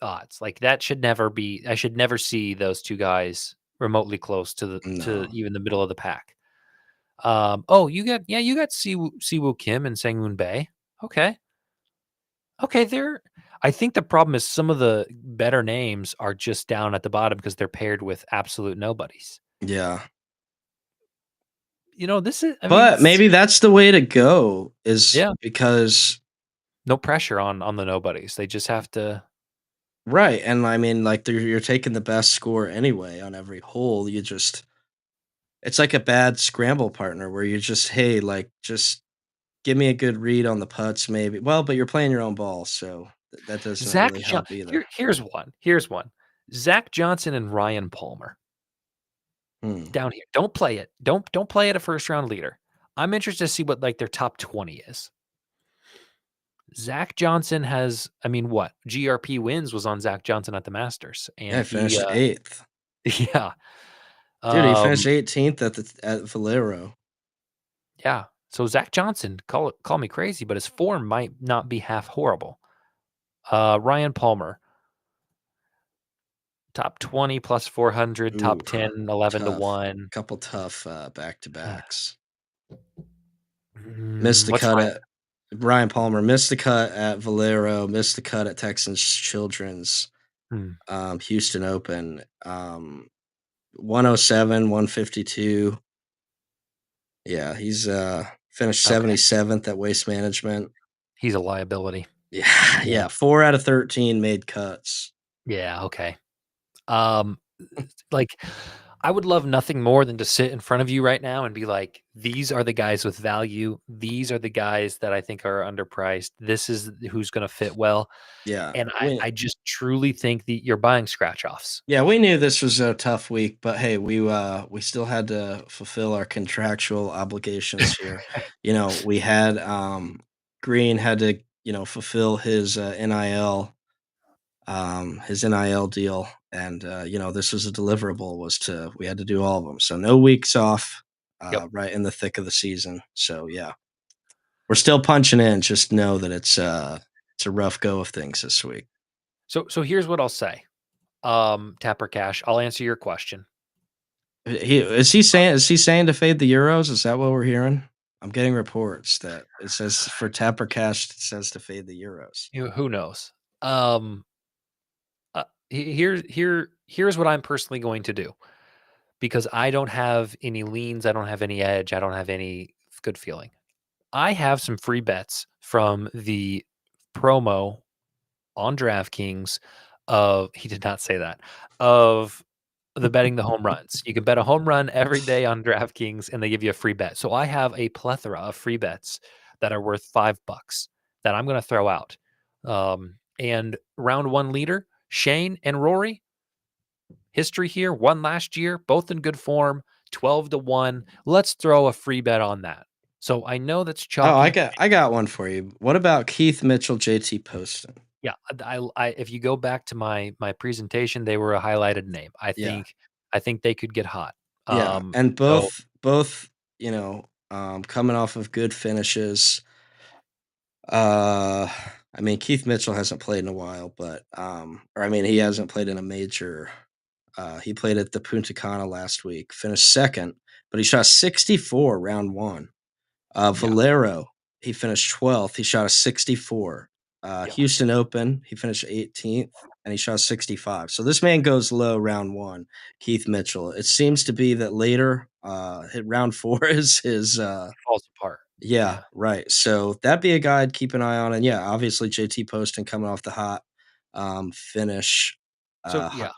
[SPEAKER 2] odds. Like that should never be I should never see those two guys remotely close to
[SPEAKER 1] No.
[SPEAKER 2] even the middle of the pack. Oh, you got Siwoo Kim and Sangmoon Bae. Okay. Okay, I think the problem is some of the better names are just down at the bottom because they're paired with absolute nobodies.
[SPEAKER 1] Yeah.
[SPEAKER 2] This is I mean,
[SPEAKER 1] But maybe that's the way to go is
[SPEAKER 2] yeah,
[SPEAKER 1] because
[SPEAKER 2] no pressure on the nobodies. They just have to.
[SPEAKER 1] right, and I mean, like, you're taking the best score anyway on every hole, you just it's like a bad scramble partner where you just, "Hey, like, just give me a good read on the putts maybe." Well, but you're playing your own ball, so that doesn't
[SPEAKER 2] Zach
[SPEAKER 1] really
[SPEAKER 2] Jo
[SPEAKER 1] help either.
[SPEAKER 2] here's one. Here's one. Zach Johnson and Ryan Palmer
[SPEAKER 1] Hmm.
[SPEAKER 2] down here. Don't play it. Don't play it a first round leader. I'm interested to see what like their top 20 is. Zach Johnson has, I mean, what? GRP wins was on Zach Johnson at the Masters,
[SPEAKER 1] Yeah,
[SPEAKER 2] and
[SPEAKER 1] he
[SPEAKER 2] he,
[SPEAKER 1] finished 8th.
[SPEAKER 2] yeah,
[SPEAKER 1] Dude, he finished
[SPEAKER 2] um,
[SPEAKER 1] 18th at Valero.
[SPEAKER 2] yeah. So Zach Johnson, call me crazy, but his form might not be half horrible. Ryan Palmer, top 20 plus 400, top
[SPEAKER 1] Ooh,
[SPEAKER 2] 10, 11 to
[SPEAKER 1] tough.
[SPEAKER 2] 1.
[SPEAKER 1] Couple tough, back-to-backs. Missed the
[SPEAKER 2] What's
[SPEAKER 1] cut
[SPEAKER 2] Ryan?
[SPEAKER 1] at Brian Palmer missed the cut at Valero, missed the cut at Texans Children's,
[SPEAKER 2] Hmm,
[SPEAKER 1] Houston Open, 107, 152. Yeah, he's, finished
[SPEAKER 2] okay.
[SPEAKER 1] 77th at Waste Management.
[SPEAKER 2] He's a liability.
[SPEAKER 1] Yeah,
[SPEAKER 2] Yeah.
[SPEAKER 1] yeah, 4 out of 13 made cuts.
[SPEAKER 2] Yeah, okay. Um, like, I would love nothing more than to sit in front of you right now and be like, "These are the guys with value. These are the guys that I think are underpriced. This is who's gonna fit well."
[SPEAKER 1] Yeah,
[SPEAKER 2] And I
[SPEAKER 1] we
[SPEAKER 2] I just truly think that you're buying scratch-offs.
[SPEAKER 1] yeah, we knew this was a tough week, but hey, we still had to fulfill our contractual obligations here. We had Green had to, fulfill his NIL deal, and this was a deliverable was to we had to do all of them. So no weeks off,
[SPEAKER 2] Yep.
[SPEAKER 1] right in the thick of the season. So yeah, we're still punching in. Just know that it's a rough go of things this week.
[SPEAKER 2] So here's what I'll say, Tapper Cash, I'll answer your question.
[SPEAKER 1] Is he saying to fade the Euros? Is that what we're hearing? I'm getting reports that it says for Tapper Cash, it says to fade the Euros.
[SPEAKER 2] Who knows? Um, here's what I'm personally going to do because I don't have any leans, I don't have any edge, I don't have any good feeling. I have some free bets from the promo on DraftKings of he did not say that, of the betting the home runs. You can bet a home run every day on DraftKings and they give you a free bet. So I have a plethora of free bets that are worth $5 that I'm going to throw out. And round one leader, Shane and Rory, history here, won last year, both in good form, 12 to 1. Let's throw a free bet on that. So I know that's
[SPEAKER 1] Oh, I
[SPEAKER 2] chalky.
[SPEAKER 1] got I got one for you. What about Keith Mitchell, JT Poston?
[SPEAKER 2] Yeah, if you go back to my presentation, they were a highlighted name.
[SPEAKER 1] Yeah.
[SPEAKER 2] I think they could get hot.
[SPEAKER 1] Yeah, and
[SPEAKER 2] So
[SPEAKER 1] both, coming off of good finishes. Uh, I mean, Keith Mitchell hasn't played in a while, but or I mean, he hasn't played in a major. He played at the Punta Cana last week, finished second, but he shot 64 round one.
[SPEAKER 2] yeah,
[SPEAKER 1] Valero, he finished 12th. He shot a 64.
[SPEAKER 2] Yeah.
[SPEAKER 1] Houston Open, he finished 18th and he shot 65. So this man goes low round one, Keith Mitchell. It seems to be that later, hit round four is his,
[SPEAKER 2] Falls apart.
[SPEAKER 1] yeah,
[SPEAKER 2] Yeah.
[SPEAKER 1] right. So that'd be a guy I'd keep an eye on. And yeah, obviously JT Poston coming off the hot finish
[SPEAKER 2] So,
[SPEAKER 1] uh,
[SPEAKER 2] yeah,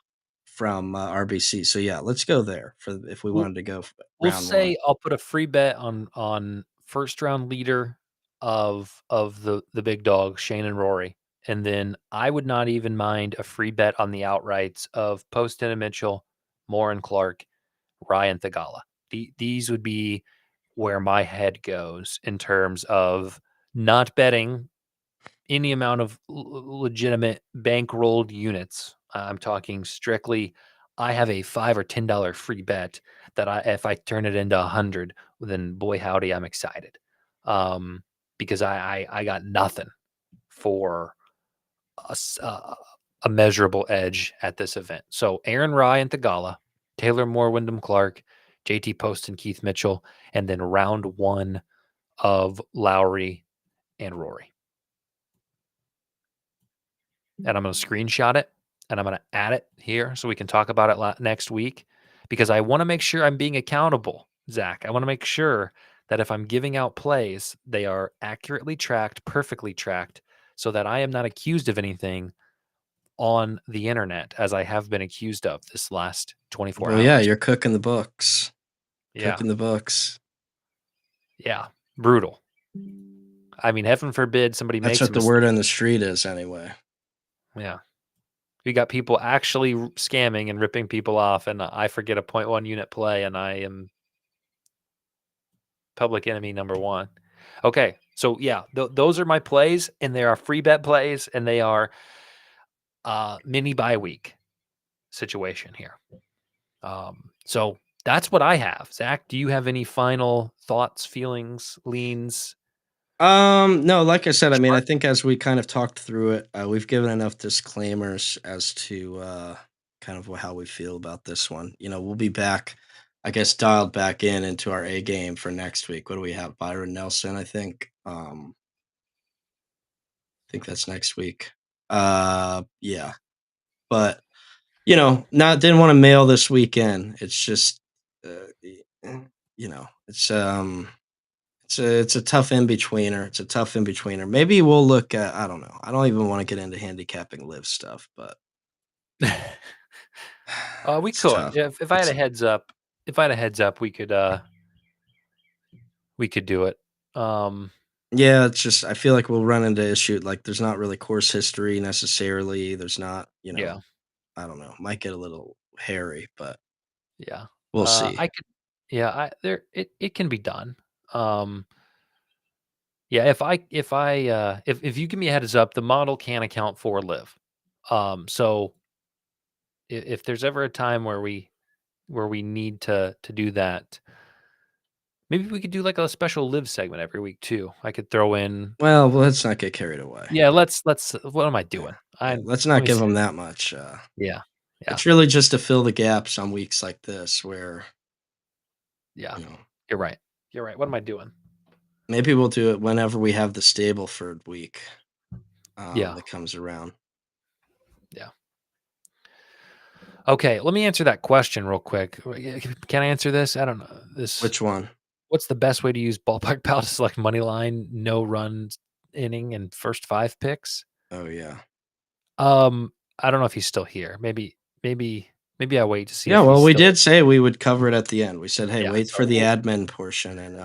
[SPEAKER 1] from RBC. So yeah, let's go there for if we
[SPEAKER 2] we'll
[SPEAKER 1] wanted to go
[SPEAKER 2] we'll
[SPEAKER 1] round one.
[SPEAKER 2] say I'll put a free bet on first round leader of the big dogs, Shane and Rory, and then I would not even mind a free bet on the outrights of Poston and Mitchell, Moore and Clark, Ryan Thagala. These would be where my head goes in terms of not betting any amount of legitimate bankrolled units. I'm talking strictly. I have a $5 or $10 free bet that if I turn it into 100, then boy howdy, I'm excited, um, because I got nothing for a measurable edge at this event. So Aaron Ryan Thagala, Taylor Moore, Wyndham Clark, JT Poston, Keith Mitchell, and then round one of Lowry and Rory. And I'm going to screenshot it and I'm going to add it here so we can talk about it next week, because I want to make sure I'm being accountable, Zach. I want to make sure that if I'm giving out plays, they are accurately tracked, perfectly tracked, so that I am not accused of anything on the internet as I have been accused of this last 24
[SPEAKER 1] Well, yeah,
[SPEAKER 2] hours.
[SPEAKER 1] you're cooking the books.
[SPEAKER 2] Yeah.
[SPEAKER 1] Cooking the books.
[SPEAKER 2] Yeah. Brutal. I mean, heaven forbid somebody
[SPEAKER 1] That's
[SPEAKER 2] makes a
[SPEAKER 1] what the word
[SPEAKER 2] mistake.
[SPEAKER 1] on the street is, anyway.
[SPEAKER 2] Yeah. We got people actually scamming and ripping people off, and I forget a .1 unit play, and I am public enemy number one. Okay, so yeah, those are my plays, and they are free bet plays, and they are mini bye week situation here. So that's what I have. Zach, do you have any final thoughts, feelings, leans?
[SPEAKER 1] No, like I said, I mean, I
[SPEAKER 2] Sharp?
[SPEAKER 1] think as we kind of talked through it, we've given enough disclaimers as to kind of how we feel about this one. We'll be back, I guess, dialed back into our A game for next week. What do we have? Byron Nelson, I think. I think that's next week. Yeah, but not didn't want to mail this weekend. It's just, it's it's a tough in betweener. It's a tough in betweener. Maybe we'll look at. I don't know. I don't even want to get into handicapping live stuff, but
[SPEAKER 2] We
[SPEAKER 1] it's
[SPEAKER 2] could.
[SPEAKER 1] tough.
[SPEAKER 2] If I had
[SPEAKER 1] It's
[SPEAKER 2] a heads up, we could do it.
[SPEAKER 1] Yeah. It's just I feel like we'll run into issue like there's not really course history necessarily. There's not.
[SPEAKER 2] Yeah,
[SPEAKER 1] I don't know. Might get a little hairy, but
[SPEAKER 2] yeah.
[SPEAKER 1] we'll see.
[SPEAKER 2] I could. Yeah, it can be done. Um, Yeah, if you give me a heads up, the model can account for live. So if there's ever a time where we need to do that, maybe we could do like a special live segment every week too. I could throw in.
[SPEAKER 1] Well, let's not get carried away.
[SPEAKER 2] Yeah, let's. What am I
[SPEAKER 1] Yeah.
[SPEAKER 2] doing?
[SPEAKER 1] Yeah. Let's
[SPEAKER 2] Let
[SPEAKER 1] not
[SPEAKER 2] me
[SPEAKER 1] give
[SPEAKER 2] see.
[SPEAKER 1] them that much.
[SPEAKER 2] Yeah, yeah,
[SPEAKER 1] It's really just to fill the gaps on weeks like this where
[SPEAKER 2] yeah.
[SPEAKER 1] you know
[SPEAKER 2] You're right. You're right. What am I doing?
[SPEAKER 1] maybe we'll do it whenever we have the Stableford week
[SPEAKER 2] Yeah,
[SPEAKER 1] that comes around.
[SPEAKER 2] yeah. Okay, let me answer that question real quick. Can I answer this? I don't know this.
[SPEAKER 1] Which one?
[SPEAKER 2] What's the best way to use ballpark pal to select money line, no runs inning, and first 5 picks?
[SPEAKER 1] Oh yeah.
[SPEAKER 2] I don't know if he's still here. Maybe I wait to see
[SPEAKER 1] Yeah,
[SPEAKER 2] if he's
[SPEAKER 1] well, we
[SPEAKER 2] still.
[SPEAKER 1] did say we would cover it at the end. We said, "Hey,
[SPEAKER 2] Yeah,
[SPEAKER 1] wait
[SPEAKER 2] so
[SPEAKER 1] for the admin portion, and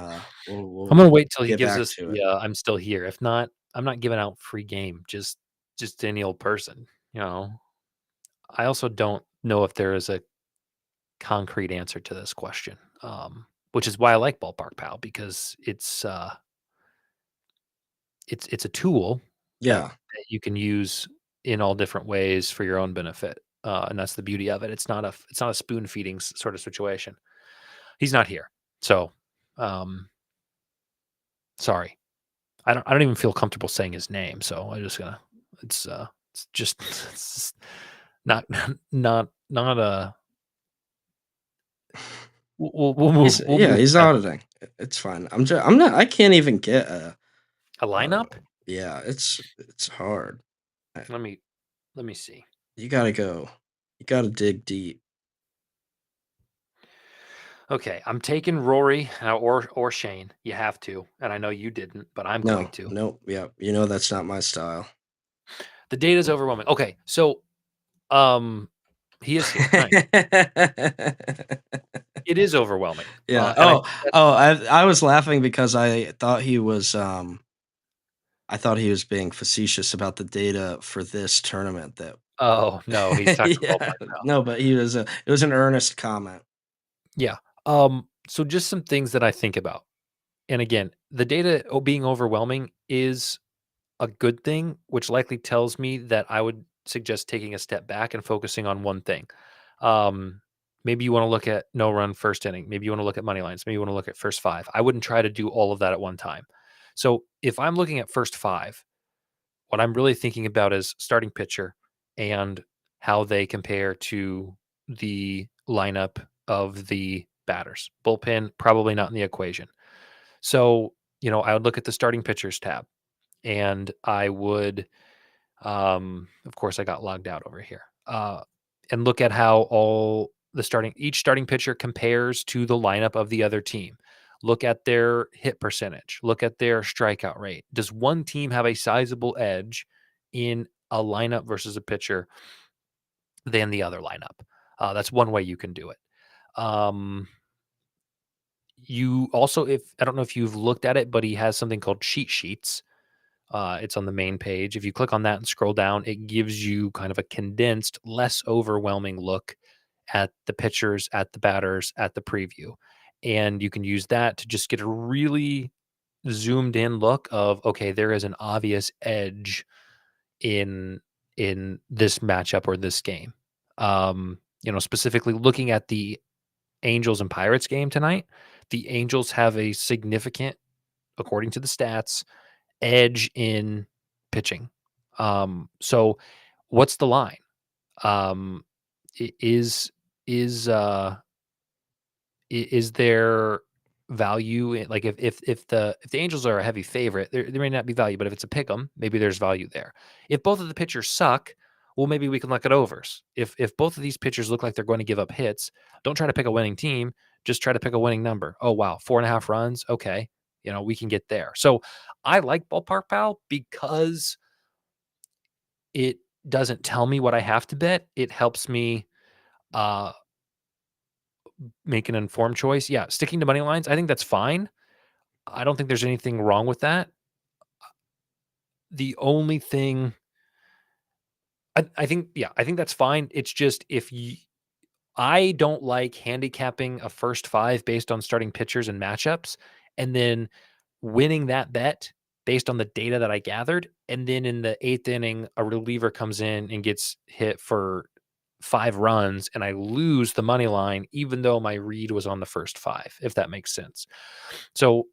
[SPEAKER 1] we'll
[SPEAKER 2] I'm gonna wait till he
[SPEAKER 1] get
[SPEAKER 2] gives
[SPEAKER 1] back
[SPEAKER 2] us
[SPEAKER 1] to it."
[SPEAKER 2] the, "I'm still here." If not, I'm not giving out free game, just to any old person, you know? I also don't know if there is a concrete answer to this question, which is why I like Ballpark Pal, because it's a tool that
[SPEAKER 1] Yeah,
[SPEAKER 2] you can use in all different ways for your own benefit, and that's the beauty of it. It's not a spoon feeding sort of situation. He's not here, so um, sorry. I don't even feel comfortable saying his name, so I'm just gonna. It's just it's just not not we'll move
[SPEAKER 1] he's
[SPEAKER 2] past
[SPEAKER 1] auditing. It's fine. I'm not. I can't even get
[SPEAKER 2] a
[SPEAKER 1] a
[SPEAKER 2] lineup.
[SPEAKER 1] Yeah, it's hard. Uh,
[SPEAKER 2] Let me see.
[SPEAKER 1] You gotta go. You gotta dig deep.
[SPEAKER 2] Okay, I'm taking Rory or Shane. You have to, and I know you didn't, but I'm going
[SPEAKER 1] No,
[SPEAKER 2] to.
[SPEAKER 1] nope, yeah, you know that's not my style.
[SPEAKER 2] The data is overwhelming. Okay, so he is here. Nice. It is overwhelming.
[SPEAKER 1] Yeah.
[SPEAKER 2] And I think that
[SPEAKER 1] I was laughing because I thought he was being facetious about the data for this tournament that
[SPEAKER 2] oh no, he's talking
[SPEAKER 1] yeah.
[SPEAKER 2] ballpark now.
[SPEAKER 1] No, but it was an earnest comment.
[SPEAKER 2] Yeah. So just some things that I think about. And again, the data being overwhelming is a good thing, which likely tells me that I would suggest taking a step back and focusing on one thing. Um, Maybe you want to look at no run first inning. Maybe you want to look at money lines. Maybe you want to look at first five. I wouldn't try to do all of that at one time. So if I'm looking at first five, what I'm really thinking about is starting pitcher and how they compare to the lineup of the batters. Bullpen, probably not in the equation. So, I would look at the starting pitchers tab and I would, of course, I got logged out over here, and look at how each starting pitcher compares to the lineup of the other team. Look at their hit percentage. Look at their strikeout rate. Does one team have a sizable edge in a lineup versus a pitcher than the other lineup? That's one way you can do it. Um, you also, if I don't know if you've looked at it, but he has something called cheat sheets. It's on the main page. If you click on that and scroll down, it gives you kind of a condensed, less overwhelming look at the pitchers, at the batters, at the preview. And you can use that to just get a really zoomed in look of, okay, there is an obvious edge in this matchup or this game. Specifically looking at the Angels and Pirates game tonight, the Angels have a significant, according to the stats, edge in pitching. So what's the line? Um, is is there value like if the Angels are a heavy favorite, there may not be value, but if it's a pick 'em, maybe there's value there. If both of the pitchers suck, well, maybe we can look at overs. If both of these pitchers look like they're going to give up hits, don't try to pick a winning team. Just try to pick a winning number. Oh wow, 4.5 runs. Okay, we can get there. So I like Ballpark Pal because it doesn't tell me what I have to bet. It helps me uh, make an informed choice. Yeah, sticking to money lines, I think that's fine. I don't think there's anything wrong with that. The only thing I think, yeah, I think that's fine. It's just I don't like handicapping a first five based on starting pitchers and matchups, and then winning that bet based on the data that I gathered. And then in the eighth inning, a reliever comes in and gets hit for 5 runs, and I lose the money line, even though my read was on the first five, if that makes sense. So,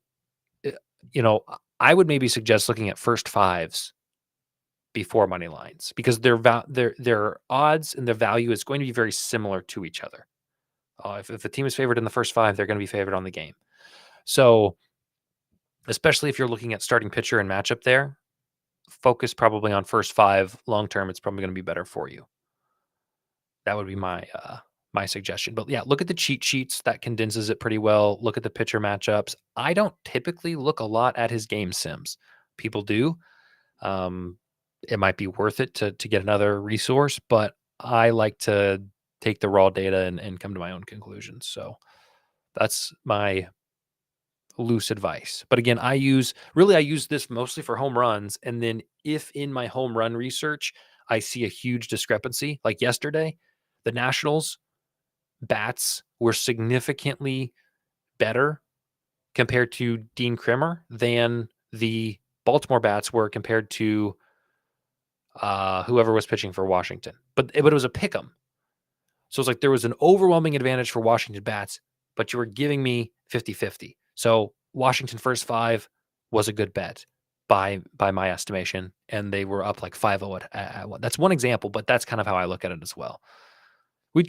[SPEAKER 2] uh, you know, I would maybe suggest looking at first fives before money lines because their odds and their value is going to be very similar to each other. If a team is favored in the first five, they're going to be favored on the game. So, especially if you're looking at starting pitcher and matchup there, focus probably on first five. Long term, it's probably going to be better for you. That would be my suggestion. But yeah, look at the cheat sheets. That condenses it pretty well. Look at the pitcher matchups. I don't typically look a lot at his game sims. People do. Um, it might be worth it to get another resource, but I like to take the raw data and come to my own conclusions. So that's my loose advice. But again, I use this mostly for home runs. And then if in my home run research, I see a huge discrepancy, like yesterday, the Nationals bats were significantly better compared to Dean Krimmer than the Baltimore bats were compared to whoever was pitching for Washington. But it was a pick 'em. So it's like there was an overwhelming advantage for Washington bats, but you were giving me 50-50. So Washington first five was a good bet by my estimation, and they were up like 5-0 at one. That's one example, but that's kind of how I look at it as well.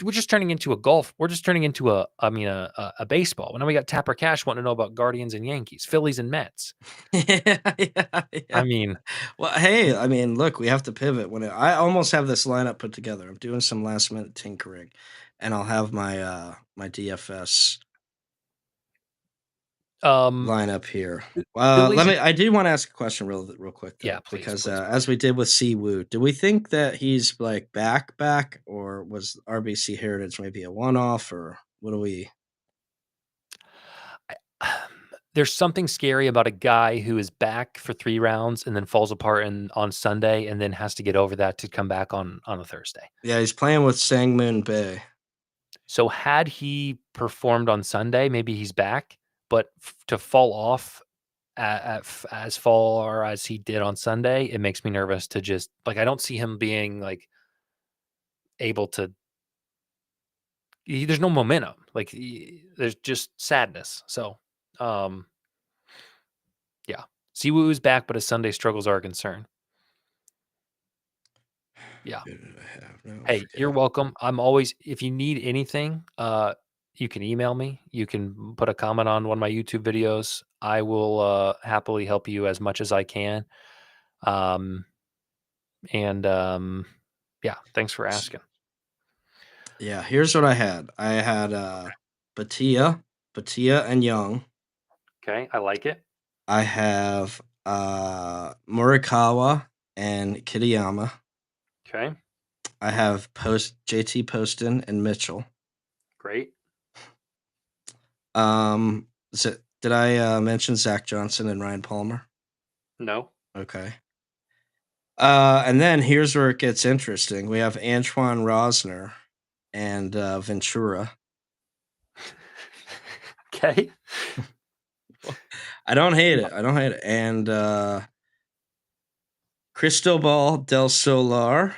[SPEAKER 2] We're just turning into a golf. We're just turning into a baseball. Now we got Tapper Cash wanting to know about Guardians and Yankees, Phillies and Mets.
[SPEAKER 1] Yeah, yeah, yeah.
[SPEAKER 2] I mean,
[SPEAKER 1] Well, hey, I mean, look, we have to pivot I almost have this lineup put together. I'm doing some last minute tinkering, and I'll have my DFS
[SPEAKER 2] um,
[SPEAKER 1] lineup here.
[SPEAKER 2] Phillies.
[SPEAKER 1] I do want to ask a question real quick
[SPEAKER 2] Yeah,
[SPEAKER 1] though,
[SPEAKER 2] please,
[SPEAKER 1] because
[SPEAKER 2] please,
[SPEAKER 1] as
[SPEAKER 2] please.
[SPEAKER 1] we did with Siwoo, do we think that he's like back, or was RBC Heritage maybe a one off, or what do we?
[SPEAKER 2] There's something scary about a guy who is back for 3 rounds and then falls apart on Sunday and then has to get over that to come back on a Thursday.
[SPEAKER 1] Yeah, he's playing with Sangmoon Bay.
[SPEAKER 2] So had he performed on Sunday, maybe he's back, but to fall off as far as he did on Sunday, it makes me nervous to just like I don't see him being like able to. There's no momentum. Like there's just sadness. So, um, yeah, Siwoo's back, but his Sunday struggles are a concern. Yeah.
[SPEAKER 1] Who did I have? No, I
[SPEAKER 2] Hey, you're
[SPEAKER 1] forget.
[SPEAKER 2] welcome. I'm always if you need anything, you can email me. You can put a comment on one of my YouTube videos. I will happily help you as much as I can. Um, and yeah, thanks for asking.
[SPEAKER 1] Yeah, here's what I had. I had Batia, Batia and Young.
[SPEAKER 2] Okay, I like it.
[SPEAKER 1] I have Morikawa and Kitayama.
[SPEAKER 2] Okay,
[SPEAKER 1] I have JT Poston and Mitchell.
[SPEAKER 2] great.
[SPEAKER 1] Did I mention Zach Johnson and Ryan Palmer?
[SPEAKER 2] No.
[SPEAKER 1] Okay. And then here's where it gets interesting. We have Antoine Rosner and Ventura.
[SPEAKER 2] Okay.
[SPEAKER 1] I don't hate it. I don't hate it. And Cristobal del Solar.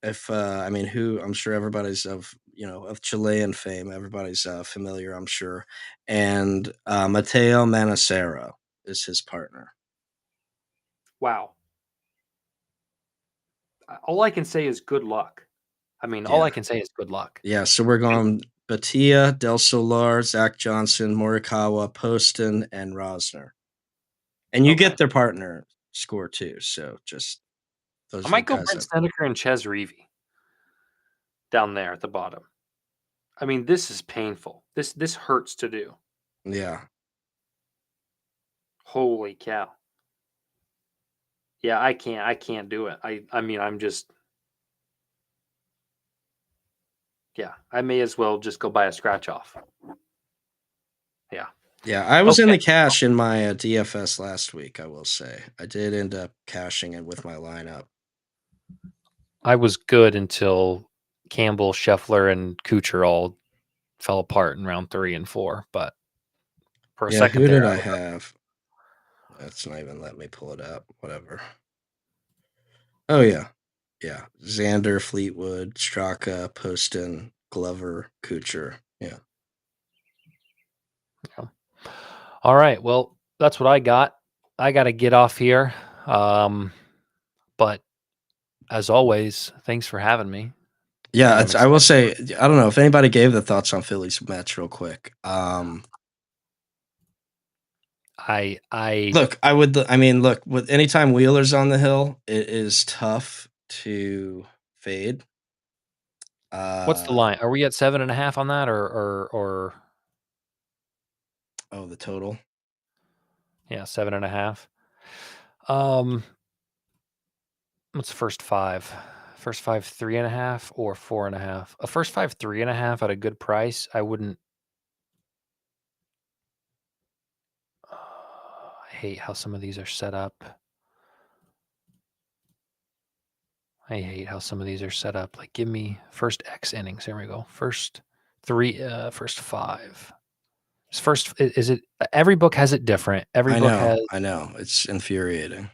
[SPEAKER 1] If I mean, who I'm sure everybody's of Chilean fame, everybody's familiar, I'm sure. And Mateo Manacero is his partner.
[SPEAKER 2] Wow. All I can say is good luck. I mean, all
[SPEAKER 1] Yeah,
[SPEAKER 2] I can say is good luck.
[SPEAKER 1] yeah. So we're going Batia, Del Solar, Zach Johnson, Morikawa, Poston, and Rosner. And you
[SPEAKER 2] Okay.
[SPEAKER 1] get their partner score too. So just
[SPEAKER 2] I
[SPEAKER 1] those are the
[SPEAKER 2] might go
[SPEAKER 1] guys
[SPEAKER 2] Brent
[SPEAKER 1] that.
[SPEAKER 2] Snedeker and Ches Reavie down there at the bottom. I mean, this is painful. This hurts to do.
[SPEAKER 1] Yeah,
[SPEAKER 2] Holy cow. Yeah, I can't do it. I mean, I'm just yeah, I may as well just go buy a scratch off. Yeah.
[SPEAKER 1] yeah. I was in
[SPEAKER 2] Okay.
[SPEAKER 1] the cash in my DFS last week. I will say I did end up cashing it with my lineup.
[SPEAKER 2] I was good until Campbell, Scheffler, and Kuchar all fell apart in round 3 and 4, but for a
[SPEAKER 1] Yeah,
[SPEAKER 2] second
[SPEAKER 1] who
[SPEAKER 2] there,
[SPEAKER 1] did
[SPEAKER 2] I
[SPEAKER 1] I
[SPEAKER 2] was
[SPEAKER 1] have? That's not even let me pull it up. Whatever. Oh yeah, yeah. Xander, Fleetwood, Straka, Poston, Glover, Kuchar. Yeah,
[SPEAKER 2] yeah. All right. Well, that's what I got. I got to get off here. Um, but as always, thanks for having me, and
[SPEAKER 1] yeah.
[SPEAKER 2] I'm
[SPEAKER 1] I will
[SPEAKER 2] excited.
[SPEAKER 1] say I don't know if anybody gave the thoughts on Philly's match real quick.
[SPEAKER 2] I
[SPEAKER 1] Look, I would. I mean, look, with anytime Wheeler's on the hill, it is tough to fade.
[SPEAKER 2] what's the
[SPEAKER 1] Uh
[SPEAKER 2] line? Are we at 7.5 on that, or
[SPEAKER 1] oh, the total.
[SPEAKER 2] yeah, 7.5? Um, what's the first 5? First 5, 3.5 or 4.5? A first 5, 3.5 at a good price. I wouldn't. I hate how some of these are set up. I hate how some of these are set up. Like, give me first X innings. There we go. First 3, first 5. First, is it? Every book has it different. Every book has.
[SPEAKER 1] I know. It's infuriating.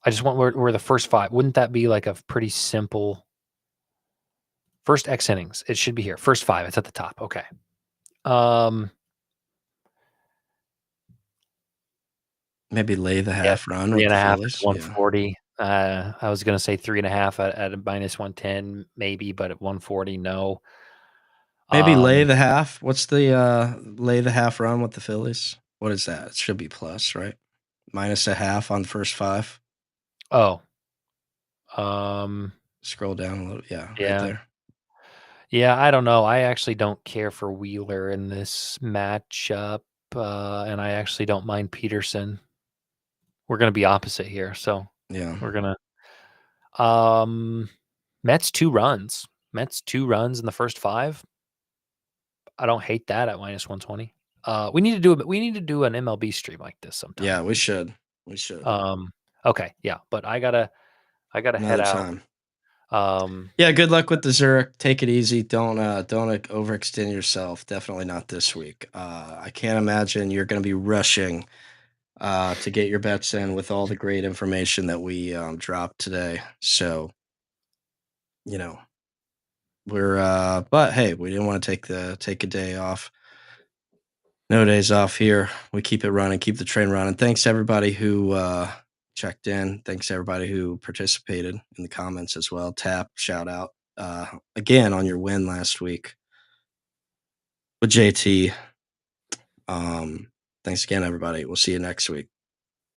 [SPEAKER 2] I just want where the first 5. Wouldn't that be like a pretty simple first X innings? It should be here. First 5. It's at the top. Okay. Um.
[SPEAKER 1] Maybe lay the
[SPEAKER 2] Yeah,
[SPEAKER 1] half run
[SPEAKER 2] three
[SPEAKER 1] with
[SPEAKER 2] and
[SPEAKER 1] the
[SPEAKER 2] a half is
[SPEAKER 1] Phillies. Yeah.
[SPEAKER 2] 140. I was gonna say 3.5 at a -110 maybe, but at 140, no.
[SPEAKER 1] Maybe lay
[SPEAKER 2] Um,
[SPEAKER 1] the half. What's the lay the half run with the Phillies? What is that? It should be plus, right? Minus a half on the first five.
[SPEAKER 2] oh, um,
[SPEAKER 1] Scroll down a little. Yeah, right
[SPEAKER 2] yeah.
[SPEAKER 1] there.
[SPEAKER 2] Yeah, I don't know. I actually don't care for Wheeler in this matchup, and I actually don't mind Peterson. We're gonna be opposite here, so
[SPEAKER 1] Yeah.
[SPEAKER 2] we're gonna um, Mets 2 runs. Mets 2 runs in the first 5. I don't hate that at -120. We need to do an MLB stream like this
[SPEAKER 1] Yeah,
[SPEAKER 2] sometime.
[SPEAKER 1] we should. We should.
[SPEAKER 2] Um, okay, yeah, but I gotta head
[SPEAKER 1] Another
[SPEAKER 2] out.
[SPEAKER 1] time.
[SPEAKER 2] Um,
[SPEAKER 1] Yeah, good luck with the Zurich. Take it easy. Don't overextend yourself. Definitely not this week. I can't imagine you're going to be rushing to get your bets in with all the great information that we dropped today. So, you know, we're but hey, we didn't want to take a day off. No days off here. We keep it running, keep the train running. Thanks everybody who checked in. Thanks everybody who participated in the comments as well. Tap, shout out again on your win last week with JT. Thanks again, everybody. We'll see you next week.